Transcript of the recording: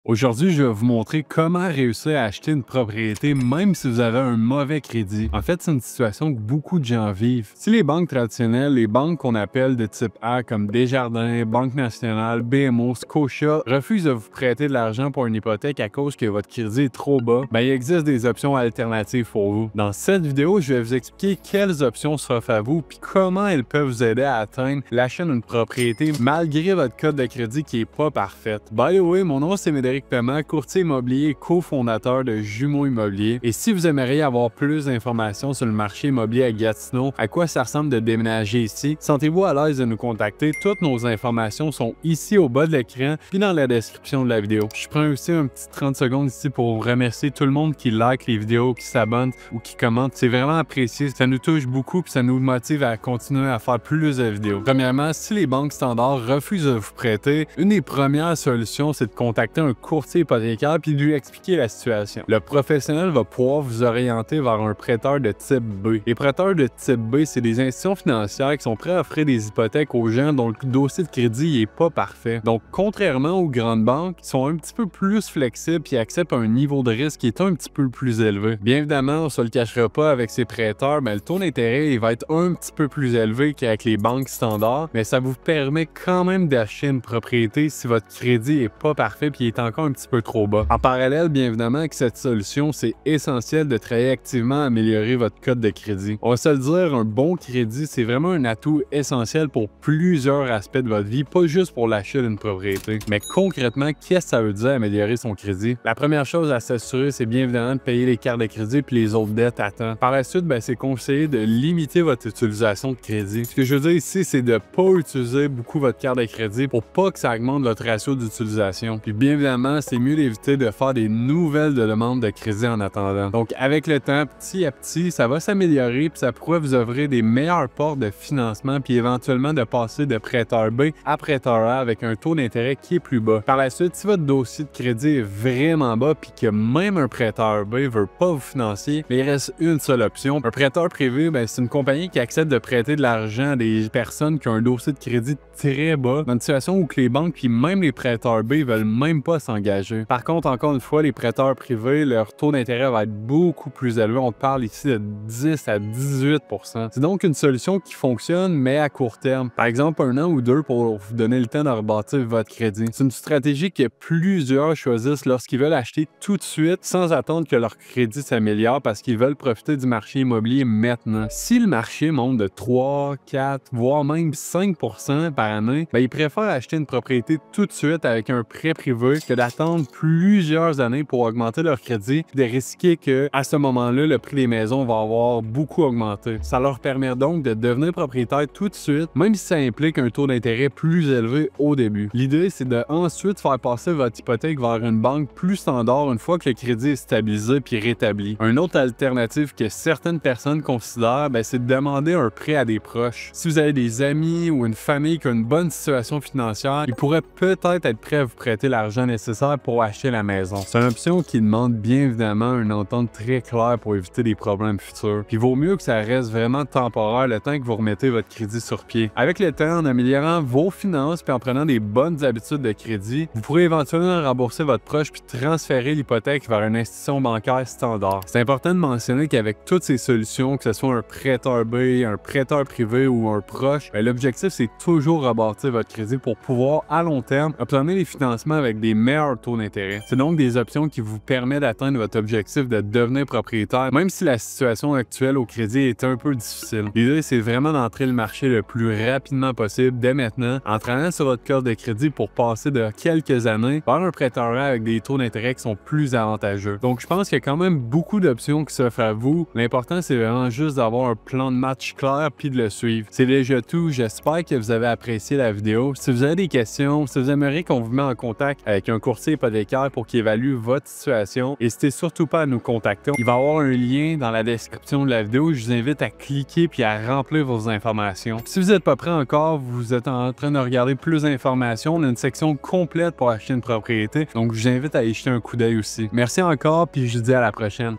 Aujourd'hui, je vais vous montrer comment réussir à acheter une propriété même si vous avez un mauvais crédit. En fait, c'est une situation que beaucoup de gens vivent. Si les banques traditionnelles, les banques qu'on appelle de type A comme Desjardins, Banque nationale, BMO, Scotia, refusent de vous prêter de l'argent pour une hypothèque à cause que votre crédit est trop bas, il existe des options alternatives pour vous. Dans cette vidéo, je vais vous expliquer quelles options s'offrent à vous puis comment elles peuvent vous aider à atteindre l'achat d'une propriété malgré votre code de crédit qui n'est pas parfaite. By the way, mon nom c'est Médéric Paiement, courtier immobilier et cofondateur de Jumeaux Immobilier. Et si vous aimeriez avoir plus d'informations sur le marché immobilier à Gatineau, à quoi ça ressemble de déménager ici, sentez-vous à l'aise de nous contacter. Toutes nos informations sont ici au bas de l'écran puis dans la description de la vidéo. Je prends aussi un petit 30 secondes ici pour vous remercier tout le monde qui like les vidéos, qui s'abonne ou qui commente. C'est vraiment apprécié. Ça nous touche beaucoup puis ça nous motive à continuer à faire plus de vidéos. Premièrement, si les banques standards refusent de vous prêter, une des premières solutions, c'est de contacter un courtier hypothécaire puis de lui expliquer la situation. Le professionnel va pouvoir vous orienter vers un prêteur de type B. Les prêteurs de type B, c'est des institutions financières qui sont prêts à offrir des hypothèques aux gens dont le dossier de crédit n'est pas parfait. Donc, contrairement aux grandes banques, qui sont un petit peu plus flexibles et acceptent un niveau de risque qui est un petit peu plus élevé. Bien évidemment, on ne se le cachera pas avec ces prêteurs, mais le taux d'intérêt va être un petit peu plus élevé qu'avec les banques standards, mais ça vous permet quand même d'acheter une propriété si votre crédit n'est pas parfait et est encore un petit peu trop bas. En parallèle, bien évidemment, avec cette solution, c'est essentiel de travailler activement à améliorer votre code de crédit. On va se le dire, un bon crédit, c'est vraiment un atout essentiel pour plusieurs aspects de votre vie, pas juste pour l'achat d'une propriété. Mais concrètement, qu'est-ce que ça veut dire améliorer son crédit? La première chose à s'assurer, c'est bien évidemment de payer les cartes de crédit puis les autres dettes à temps. Par la suite, c'est conseillé de limiter votre utilisation de crédit. Ce que je veux dire ici, c'est de ne pas utiliser beaucoup votre carte de crédit pour pas que ça augmente votre ratio d'utilisation. Puis bien évidemment, c'est mieux d'éviter de faire des nouvelles demandes de crédit en attendant. Donc avec le temps, petit à petit, ça va s'améliorer puis ça pourrait vous offrir des meilleures portes de financement puis éventuellement de passer de prêteur B à prêteur A avec un taux d'intérêt qui est plus bas. Par la suite, si votre dossier de crédit est vraiment bas puis que même un prêteur B veut pas vous financer, il reste une seule option. Un prêteur privé, c'est une compagnie qui accepte de prêter de l'argent à des personnes qui ont un dossier de crédit très bas, dans une situation où que les banques puis même les prêteurs B veulent même pas s'engager. Par contre, encore une fois, les prêteurs privés, leur taux d'intérêt va être beaucoup plus élevé. On parle ici de 10 à 18 %. C'est donc une solution qui fonctionne, mais à court terme. Par exemple, 1 an ou 2 pour vous donner le temps de rebâtir votre crédit. C'est une stratégie que plusieurs choisissent lorsqu'ils veulent acheter tout de suite sans attendre que leur crédit s'améliore parce qu'ils veulent profiter du marché immobilier maintenant. Si le marché monte de 3, 4, voire même 5 % par année, ils préfèrent acheter une propriété tout de suite avec un prêt privé que d'attendre plusieurs années pour augmenter leur crédit et de risquer qu'à ce moment-là, le prix des maisons va avoir beaucoup augmenté. Ça leur permet donc de devenir propriétaire tout de suite, même si ça implique un taux d'intérêt plus élevé au début. L'idée, c'est de ensuite faire passer votre hypothèque vers une banque plus standard une fois que le crédit est stabilisé puis rétabli. Une autre alternative que certaines personnes considèrent, c'est de demander un prêt à des proches. Si vous avez des amis ou une famille qui a une bonne situation financière, ils pourraient peut-être être prêts à vous prêter l'argent nécessaire pour acheter la maison. C'est une option qui demande bien évidemment une entente très claire pour éviter des problèmes futurs. Puis il vaut mieux que ça reste vraiment temporaire le temps que vous remettez votre crédit sur pied. Avec le temps, en améliorant vos finances puis en prenant des bonnes habitudes de crédit, vous pourrez éventuellement rembourser votre proche puis transférer l'hypothèque vers une institution bancaire standard. C'est important de mentionner qu'avec toutes ces solutions, que ce soit un prêteur B, un prêteur privé ou un proche, l'objectif c'est toujours rebâtir votre crédit pour pouvoir à long terme obtenir les financements avec des meilleurs taux d'intérêt. C'est donc des options qui vous permettent d'atteindre votre objectif de devenir propriétaire, même si la situation actuelle au crédit est un peu difficile. L'idée, c'est vraiment d'entrer le marché le plus rapidement possible dès maintenant, en travaillant sur votre carte de crédit pour passer de quelques années vers un prêteur avec des taux d'intérêt qui sont plus avantageux. Donc, je pense qu'il y a quand même beaucoup d'options qui s'offrent à vous. L'important, c'est vraiment juste d'avoir un plan de match clair puis de le suivre. C'est déjà tout. J'espère que vous avez apprécié la vidéo. Si vous avez des questions, si vous aimeriez qu'on vous mette en contact avec un courtier hypothécaire pour qu'il évalue votre situation, n'hésitez surtout pas à nous contacter. Il va y avoir un lien dans la description de la vidéo. Je vous invite à cliquer puis à remplir vos informations. Si vous n'êtes pas prêt encore, vous êtes en train de regarder plus d'informations, on a une section complète pour acheter une propriété. Donc, je vous invite à y jeter un coup d'œil aussi. Merci encore puis je vous dis à la prochaine.